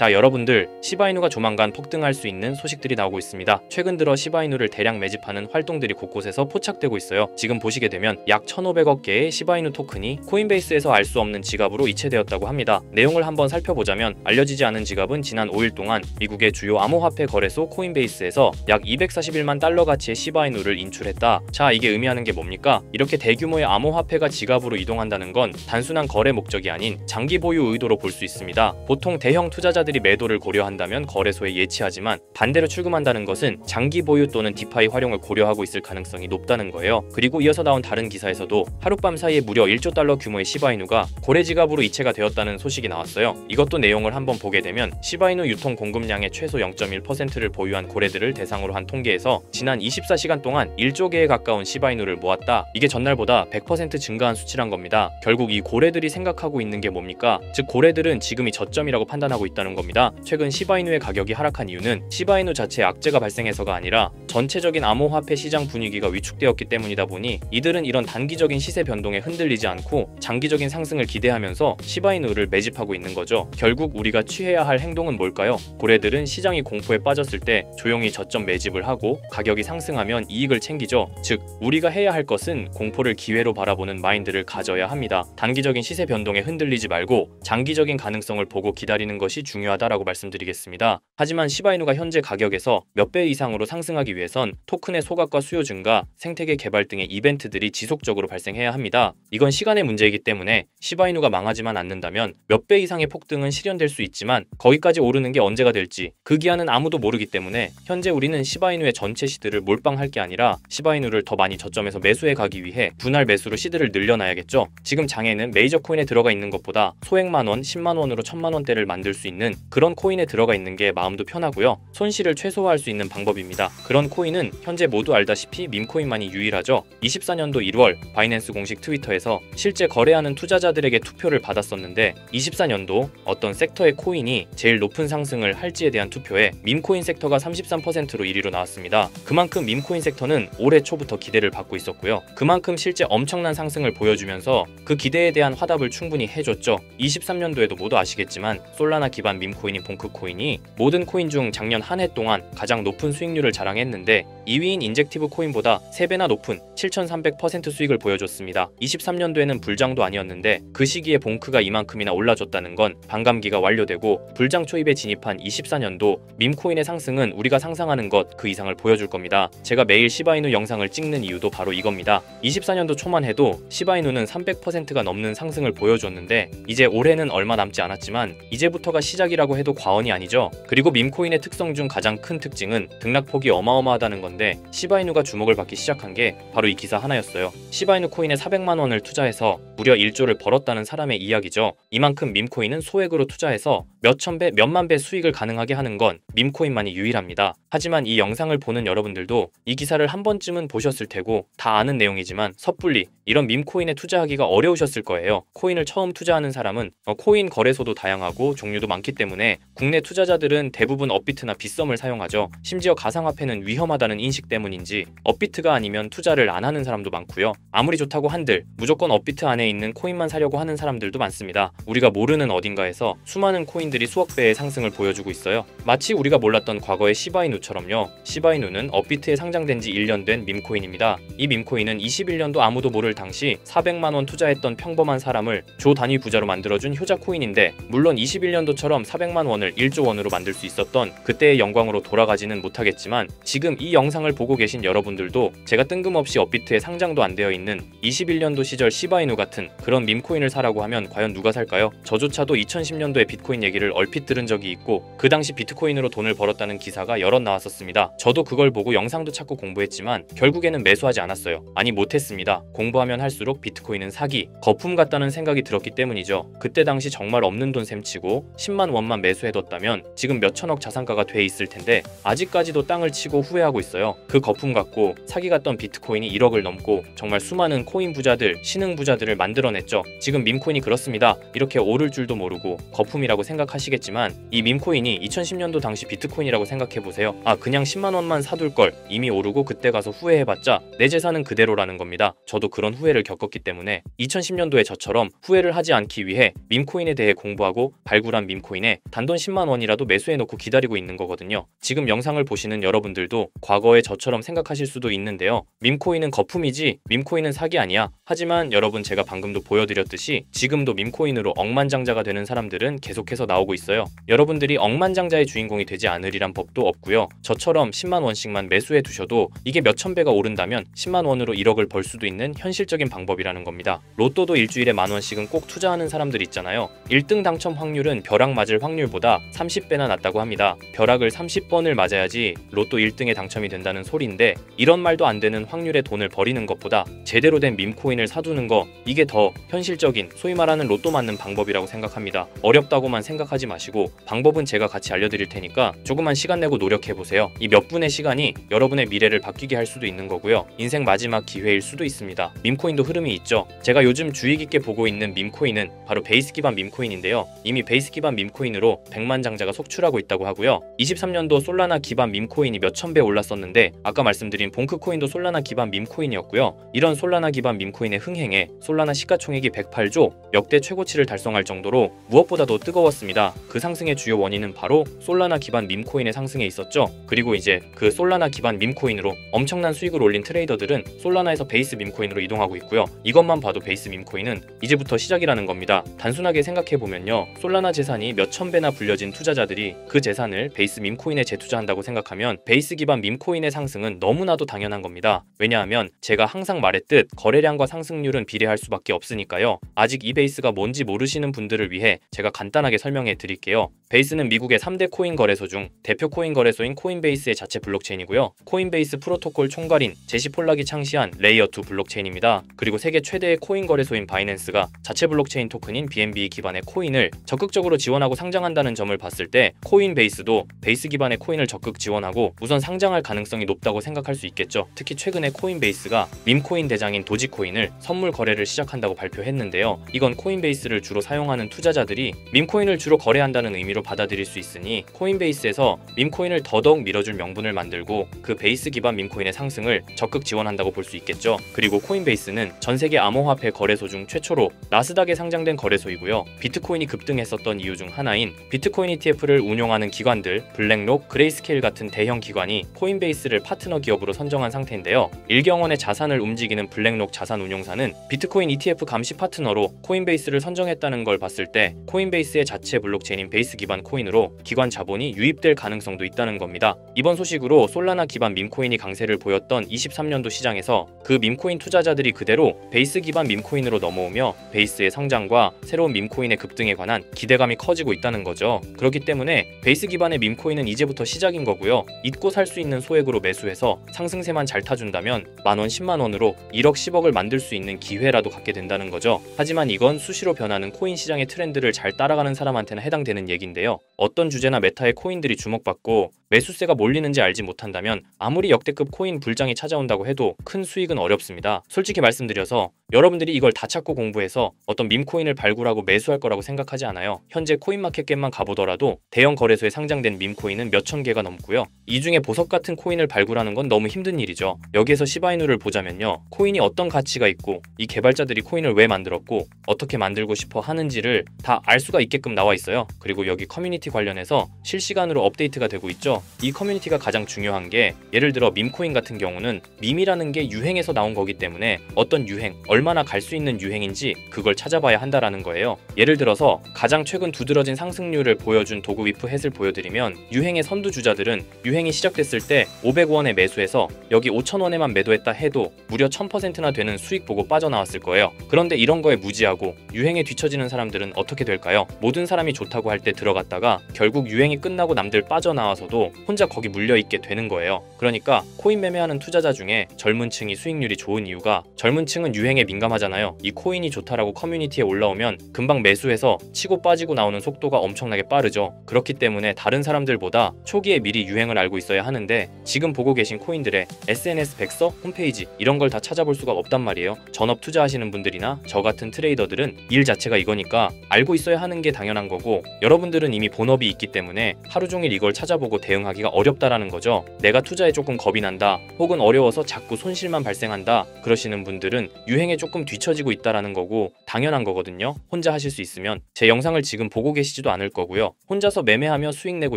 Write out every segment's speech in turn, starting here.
자, 여러분들, 시바이누가 조만간 폭등할 수 있는 소식들이 나오고 있습니다. 최근 들어 시바이누를 대량 매집하는 활동들이 곳곳에서 포착되고 있어요. 지금 보시게 되면 약 1,500억 개의 시바이누 토큰이 코인베이스에서 알 수 없는 지갑으로 이체되었다고 합니다. 내용을 한번 살펴보자면 알려지지 않은 지갑은 지난 5일 동안 미국의 주요 암호화폐 거래소 코인베이스에서 약 241만 달러 가치의 시바이누를 인출했다. 자, 이게 의미하는 게 뭡니까? 이렇게 대규모의 암호화폐가 지갑으로 이동한다는 건 단순한 거래 목적이 아닌 장기 보유 의도로 볼 수 있습니다. 보통 대형 투자자들이 매도를 고려한다면 거래소에 예치하지만 반대로 출금한다는 것은 장기 보유 또는 디파이 활용을 고려하고 있을 가능성이 높다는 거예요. 그리고 이어서 나온 다른 기사에서도 하룻밤 사이에 무려 1조 달러 규모의 시바이누가 고래 지갑으로 이체가 되었다는 소식이 나왔어요. 이것도 내용을 한번 보게 되면 시바이누 유통 공급량의 최소 0.1%를 보유한 고래들을 대상으로 한 통계에서 지난 24시간 동안 1조 개에 가까운 시바이누를 모았다. 이게 전날보다 100% 증가한 수치란 겁니다. 결국 이 고래들이 생각하고 있는 게 뭡니까? 즉 고래들은 지금이 저점이라고 판단하고 있다는 겁니다. 최근 시바이누의 가격이 하락한 이유는 시바이누 자체에 악재가 발생해서가 아니라 전체적인 암호화폐 시장 분위기가 위축되었기 때문이다 보니 이들은 이런 단기적인 시세 변동에 흔들리지 않고 장기적인 상승을 기대하면서 시바이누를 매집하고 있는 거죠. 결국 우리가 취해야 할 행동은 뭘까요? 고래들은 시장이 공포에 빠졌을 때 조용히 저점 매집을 하고 가격이 상승하면 이익을 챙기죠. 즉 우리가 해야 할 것은 공포를 기회로 바라보는 마인드를 가져야 합니다. 단기적인 시세 변동에 흔들리지 말고 장기적인 가능성을 보고 기다리는 것이 중요하다라고 말씀드리겠습니다. 하지만 시바이누가 현재 가격에서 몇 배 이상으로 상승하기 위해선 토큰의 소각과 수요 증가, 생태계 개발 등의 이벤트들이 지속적으로 발생해야 합니다. 이건 시간의 문제이기 때문에 시바이누가 망하지만 않는다면 몇 배 이상의 폭등은 실현될 수 있지만 거기까지 오르는 게 언제가 될지 그 기한은 아무도 모르기 때문에 현재 우리는 시바이누의 전체 시드를 몰빵할 게 아니라 시바이누를 더 많이 저점에서 매수해 가기 위해 분할 매수로 시드를 늘려놔야겠죠. 지금 장에는 메이저 코인에 들어가 있는 것보다 소액만 원, 10만 원으로 1000만 원대를 만들 수 있는 그런 코인에 들어가 있는 게 마음도 편하고요. 손실을 최소화할 수 있는 방법입니다. 그런 코인은 현재 모두 알다시피 밈코인만이 유일하죠. 24년도 1월 바이낸스 공식 트위터에서 실제 거래하는 투자자들에게 투표를 받았었는데 24년도 어떤 섹터의 코인이 제일 높은 상승을 할지에 대한 투표에 밈코인 섹터가 33%로 1위로 나왔습니다. 그만큼 밈코인 섹터는 올해 초부터 기대를 받고 있었고요. 그만큼 실제 엄청난 상승을 보여주면서 그 기대에 대한 화답을 충분히 해줬죠. 23년도에도 모두 아시겠지만 솔라나 기반 밈코인인 봉크코인이 모든 코인 중 작년 한 해 동안 가장 높은 수익률을 자랑했는데 2위인 인젝티브 코인보다 3배나 높은 7300% 수익을 보여줬습니다. 23년도에는 불장도 아니었는데 그 시기에 봉크가 이만큼이나 올라줬다는 건 반감기가 완료되고 불장 초입에 진입한 24년도 밈코인의 상승은 우리가 상상하는 것 그 이상을 보여줄 겁니다. 제가 매일 시바이누 영상을 찍는 이유도 바로 이겁니다. 24년도 초만 해도 시바이누는 300%가 넘는 상승을 보여줬는데 이제 올해는 얼마 남지 않았지만 이제부터가 시작이라고 해도 과언이 아니죠. 그리고 밈코인의 특성 중 가장 큰 특징은 등락폭이 어마어마하다는 건데 시바이누가 주목을 받기 시작한 게 바로 이 기사 하나였어요. 시바이누 코인에 400만 원을 투자해서 무려 1조를 벌었다는 사람의 이야기죠. 이만큼 밈코인은 소액으로 투자해서 몇천 배, 몇만 배 수익을 가능하게 하는 건 밈코인만이 유일합니다. 하지만 이 영상을 보는 여러분들도 이 기사를 한 번쯤은 보셨을 테고 다 아는 내용이지만 섣불리 이런 밈코인에 투자하기가 어려우셨을 거예요. 코인을 처음 투자하는 사람은 코인 거래소도 다양하고 종류도 많기 때문에 국내 투자자들은 대부분 업비트나 빗썸을 사용하죠. 심지어 가상화폐는 위험하다는 인식 때문인지 업비트가 아니면 투자를 안 하는 사람도 많고요. 아무리 좋다고 한들 무조건 업비트 안에 있는 코인만 사려고 하는 사람들도 많습니다. 우리가 모르는 어딘가에서 수많은 코인들이 수억 배의 상승을 보여주고 있어요. 마치 우리가 몰랐던 과거의 시바이누처럼요. 시바이누는 업비트에 상장된 지 1년 된 밈코인입니다. 이 밈코인은 21년도 아무도 모를 당시 400만 원 투자했던 평범한 사람을 조 단위 부자로 만들어준 효자 코인인데 물론 21년도처럼 400만 원을 1조 원으로 만들 수 있었던 그때의 영광으로 돌아가지는 못하겠지만 지금 이 영상을 보고 계신 여러분들도 제가 뜬금없이 업비트에 상장도 안 되어 있는 21년도 시절 시바이누 같은 그런 밈코인을 사라고 하면 과연 누가 살까요? 저조차도 2010년도에 비트코인 얘기를 얼핏 들은 적이 있고 그 당시 비트코인으로 돈을 벌었다는 기사가 여럿 나왔었습니다. 저도 그걸 보고 영상도 찾고 공부했지만 결국에는 매수하지 않았어요. 아니 못했습니다. 공부하면 할수록 비트코인은 사기, 거품 같다는 생각이 들었기 때문이죠. 그때 당시 정말 없는 돈 셈치고 10만 원만 매수해뒀다면 지금 몇천억 자산가가 돼 있을 텐데 아직까지도 땅을 치고 후회하고 있어요. 있어요. 그 거품 갖고 사기 갔던 비트코인이 1억을 넘고 정말 수많은 코인 부자들, 신흥 부자들을 만들어냈죠. 지금 밈코인이 그렇습니다. 이렇게 오를 줄도 모르고 거품이라고 생각하시겠지만 이 밈코인이 2010년도 당시 비트코인이라고 생각해보세요. 아, 그냥 10만 원만 사둘 걸, 이미 오르고 그때 가서 후회해봤자 내 재산은 그대로라는 겁니다. 저도 그런 후회를 겪었기 때문에 2010년도에 저처럼 후회를 하지 않기 위해 밈코인에 대해 공부하고 발굴한 밈코인에 단돈 10만 원이라도 매수해놓고 기다리고 있는 거거든요. 지금 영상을 보시는 여러분들도 과거에 저처럼 생각하실 수도 있는데요. 밈코인은 거품이지 밈코인은 사기 아니야. 하지만 여러분, 제가 방금도 보여드렸듯이 지금도 밈코인으로 억만장자가 되는 사람들은 계속해서 나오고 있어요. 여러분들이 억만장자의 주인공이 되지 않으리란 법도 없고요. 저처럼 10만 원씩만 매수해 두셔도 이게 몇천 배가 오른다면 10만 원으로 1억을 벌 수도 있는 현실적인 방법이라는 겁니다. 로또도 일주일에 만 원씩은 꼭 투자하는 사람들 있잖아요. 1등 당첨 확률은 벼락 맞을 확률보다 30배나 낮다고 합니다. 벼락을 30번을 맞아야지 로또 1등에 당첨이 된다는 소리인데, 이런 말도 안 되는 확률의 돈을 버리는 것보다 제대로 된 밈코인을 사두는 거, 이게 더 현실적인, 소위 말하는 로또 맞는 방법이라고 생각합니다. 어렵다고만 생각하지 마시고 방법은 제가 같이 알려드릴 테니까 조금만 시간 내고 노력해보세요. 이 몇 분의 시간이 여러분의 미래를 바뀌게 할 수도 있는 거고요. 인생 마지막 기회일 수도 있습니다. 밈코인도 흐름이 있죠. 제가 요즘 주의 깊게 보고 있는 밈코인은 바로 베이스 기반 밈코인인데요. 이미 베이스 기반 밈코인으로 100만 장자가 속출하고 있다고 하고요. 23년도 솔라나 기반 밈코인이 몇천 배 올랐었는데, 아까 말씀드린 봉크코인도 솔라나 기반 밈코인이었고요. 이런 솔라나 기반 밈코인의 흥행에 솔라나 시가총액이 108조, 역대 최고치를 달성할 정도로 무엇보다도 뜨거웠습니다. 그 상승의 주요 원인은 바로 솔라나 기반 밈코인의 상승에 있었죠. 그리고 이제 그 솔라나 기반 밈코인으로 엄청난 수익을 올린 트레이더들은 솔라나에서 베이스 밈코인으로 이동하고 있고요. 이것만 봐도 베이스 밈코인은 이제부터 시작이라는 겁니다. 단순하게 생각해보면요, 솔라나 재산이 몇천 배나 불려진 투자자들이 그 재산을 베이스 밈코인에 재투자한다고 생각하면 베이스 기반 밈코인의 상승은 너무나도 당연한 겁니다. 왜냐하면 제가 항상 말했듯 거래량과 상승률은 비례할 수밖에 없으니까요. 아직 이 베이스가 뭔지 모르시는 분들을 위해 제가 간단하게 설명해 드릴게요. 베이스는 미국의 3대 코인 거래소 중 대표 코인 거래소인 코인베이스의 자체 블록체인이고요. 코인베이스 프로토콜 총괄인 제시 폴락이 창시한 레이어2 블록체인입니다. 그리고 세계 최대의 코인 거래소인 바이낸스가 자체 블록체인 토큰인 BNB 기반의 코인을 적극적으로 지원하고 상장한다는 점을 봤을 때 코인베이스도 베이스 기반의 코인을 적극 지원하고 우선 상장할 가능성이 높다고 생각할 수 있겠죠. 특히 최근에 코인베이스가 밈코인 대장인 도지코인을 선물 거래를 시작한다고 발표했는데요. 이건 코인베이스를 주로 사용하는 투자자들이 밈코인을 주로 거래한다는 의미로 받아들일 수 있으니 코인베이스에서 밈코인을 더더욱 밀어줄 명분을 만들고 그 베이스 기반 밈코인의 상승을 적극 지원한다고 볼 수 있겠죠. 그리고 코인베이스는 전 세계 암호화폐 거래소 중 최초로 나스닥에 상장된 거래소이고요. 비트코인이 급등했었던 이유 중 하나인 비트코인 ETF를 운용하는 기관들 블랙록, 그레이스케일 같은 대형 기관이 코인베이스를 파트너 기업으로 선정한 상태인데요. 1경 원의 자산을 움직이는 블랙록 자산운용사는 비트코인 ETF 감시 파트너로 코인베이스를 선정했다는 걸 봤을 때 코인베이스의 자체 블록체인인 베이스 기반 코인으로 기관 자본이 유입될 가능성도 있다는 겁니다. 이번 소식으로 솔라나 기반 밈코인이 강세를 보였던 23년도 시장에서 그 밈코인 투자자들이 그대로 베이스 기반 밈코인으로 넘어오며 베이스의 성장과 새로운 밈코인의 급등에 관한 기대감이 커지고 있다는 거죠. 그렇기 때문에 베이스 기반의 밈코인은 이제부터 시작인 거고요. 잊고 살 수 있는 소액으로 매수해서 상승세만 잘 타준다면 만원 10만원으로 1억 10억을 만들 수 있는 기회라도 갖게 된다는 거죠. 하지만 이건 수시로 변하는 코인 시장의 트렌드를 잘 따라가는 사람한테는 해당되는 얘기인데요. 어떤 주제나 메타의 코인들이 주목받고 매수세가 몰리는지 알지 못한다면 아무리 역대급 코인 불장이 찾아온다고 해도 큰 수익은 어렵습니다. 솔직히 말씀드려서 여러분들이 이걸 다 찾고 공부해서 어떤 밈코인을 발굴하고 매수할 거라고 생각하지 않아요. 현재 코인마켓겟만 가보더라도 대형 거래소에 상장된 밈코인은 몇천 개가 넘고요. 이 중에 보석 같은 코인을 발굴하는 건 너무 힘든 일이죠. 여기에서 시바이누를 보자면요, 코인이 어떤 가치가 있고 이 개발자들이 코인을 왜 만들었고 어떻게 만들고 싶어 하는지를 다 알 수가 있게끔 나와 있어요. 그리고 여기 커뮤니티 관련해서 실시간으로 업데이트가 되고 있죠. 이 커뮤니티가 가장 중요한 게, 예를 들어 밈코인 같은 경우는 밈이라는 게 유행에서 나온 거기 때문에 어떤 유행, 얼마나 갈 수 있는 유행인지 그걸 찾아봐야 한다라는 거예요. 예를 들어서 가장 최근 두드러진 상승률을 보여준 도구 위프 햇을 보여드리면, 유행의 선두주자들은 유행이 시작됐을 때 500원에 매수해서 여기 5,000원에만 매도했다 해도 무려 1000%나 되는 수익 보고 빠져나왔을 거예요. 그런데 이런 거에 무지하고 유행에 뒤처지는 사람들은 어떻게 될까요? 모든 사람이 좋다고 할 때 들어갔다가 결국 유행이 끝나고 남들 빠져나와서도 혼자 거기 물려있게 되는 거예요. 그러니까 코인 매매하는 투자자 중에 젊은 층이 수익률이 좋은 이유가, 젊은 층은 유행에 민감하잖아요. 이 코인이 좋다라고 커뮤니티에 올라오면 금방 매수해서 치고 빠지고 나오는 속도가 엄청나게 빠르죠. 그렇기 때문에 다른 사람들보다 초기에 미리 유행을 알고 있어야 하는데 지금 보고 계신 코인들의 SNS 백서, 홈페이지 이런 걸 다 찾아볼 수가 없단 말이에요. 전업 투자하시는 분들이나 저 같은 트레이더들은 일 자체가 이거니까 알고 있어야 하는 게 당연한 거고, 여러분들은 이미 본업이 있기 때문에 하루 종일 이걸 찾아보고 대응하기가 어렵다라는 거죠. 내가 투자에 조금 겁이 난다, 혹은 어려워서 자꾸 손실만 발생한다 그러시는 분들은 유행에 조금 뒤처지고 있다라는 거고 당연한 거거든요. 혼자 하실 수 있으면. 제 영상을 지금 보고 계시지도 않을 거고요. 혼자서 매매하며 수익 내고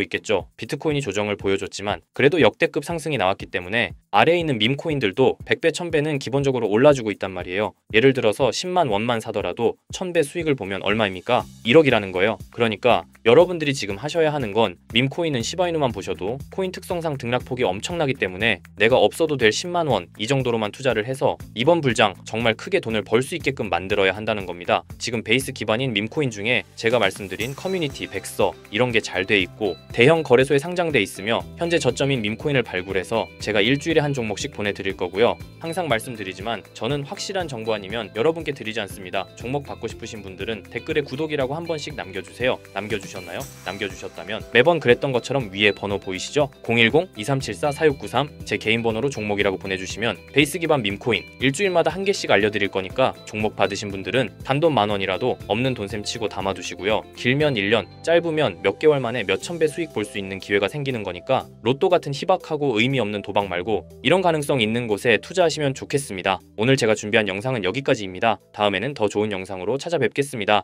있겠죠. 비트코인이 조정을 보여줬지만 그래도 역대급 상승이 나왔기 때문에 아래에 있는 밈코인들도 100배, 1000배는 기본적으로 올라주고 있단 말이에요. 예를 들어서 10만 원만 사더라도 1000배 수익을 보면 얼마입니까? 1억이라는 거예요. 그러니까 여러분들이 지금 하셔야 하는 건 밈코인은 시바이누만 보셔도 코인 특성상 등락폭이 엄청나기 때문에 내가 없어도 될 10만 원 이 정도로만 투자를 해서 이번 불장 정말 크게 돈을 벌 수 있게끔 만들어야 한다는 겁니다. 지금 베이스 기반인 밈코인 중에 제가 말씀드린 커뮤니티, 백서 이런 게 잘 돼 있고 대형 거래소에 상장돼 있으며 현재 저점인 밈코인을 발굴해서 제가 일주일에 한 종목씩 보내드릴 거고요. 항상 말씀드리지만 저는 확실한 정보 아니면 여러분께 드리지 않습니다. 종목 받고 싶으신 분들은 댓글에 구독이라고 한 번씩 남겨주세요. 남겨주셨나요? 남겨주셨다면 매번 그랬던 것처럼 위에 번호 보이시죠? 010-2374-4693 제 개인 번호로 종목이라고 보내주시면 베이스 기반 밈코인 일주일마다 한 개씩 알려드릴 거니까 종목 받으신 분들은 단돈 10,000원이라도 없는 돈셈 치고 담아두시고요. 길면 1년, 짧으면 몇 개월 만에 몇천 배 수익 볼 수 있는 기회가 생기는 거니까 로또 같은 희박하고 의미 없는 도박 말고 이런 가능성 있는 곳에 투자하시면 좋겠습니다. 오늘 제가 준비한 영상은 여기까지입니다. 다음에는 더 좋은 영상으로 찾아뵙겠습니다.